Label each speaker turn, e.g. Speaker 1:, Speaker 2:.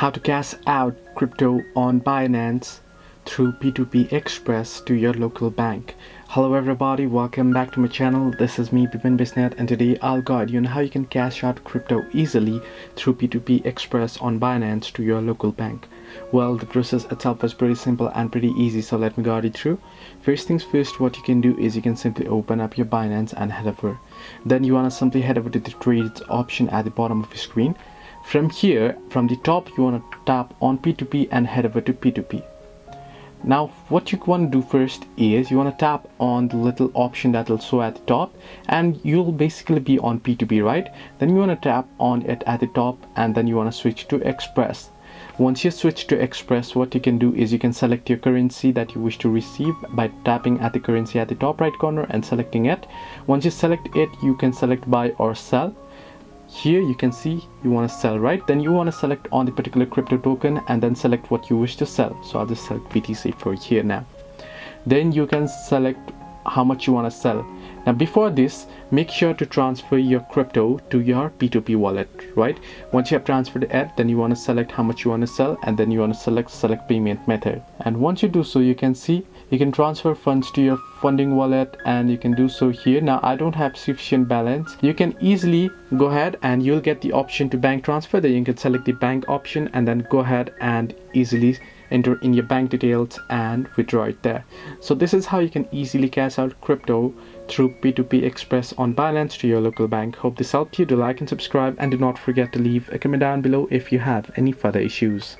Speaker 1: how to cash out crypto on Binance through P2P Express to your local bank. Hello everybody, welcome back to my channel. This is me Binance, and today I'll guide you on how you can cash out crypto easily through P2P Express on Binance to your local bank. Well, the process itself is pretty simple and pretty easy, so let me guide you through. First things first, what you can do is you can simply open up your Binance and head over. Then you want to simply head over to the trades option at the bottom of your screen. From here, from the top, you want to tap on P2P and head over to P2P. Now what you want to do first is you want to tap on the little option that will show at the top, and you'll basically be on P2P, right? Then you want to tap on it at the top, and then you want to switch to Express. Once you switch to Express, what you can do is you can select your currency that you wish to receive by tapping at the currency at the top right corner and selecting it. Once you select it, you can select buy or sell. Here you can see you want to sell, right? Then you want to select on the particular crypto token and then select what you wish to sell. So I'll just select BTC for here now. Then you can select how much you want to sell. Now before this, make sure to transfer your crypto to your P2P wallet, right? Once you have transferred it, then you want to select how much you want to sell, and then you want to select payment method. And once you do so, you can see you can transfer funds to your funding wallet, and you can do so here. Now I don't have sufficient balance. You can easily go ahead and you'll get the option to bank transfer. Then you can select the bank option and then go ahead and easily enter in your bank details and withdraw it there. So this is how you can easily cash out crypto through P2P Express on Binance to your local bank. Hope this helped you. Do like and subscribe, and do not forget to leave a comment down below if you have any further issues.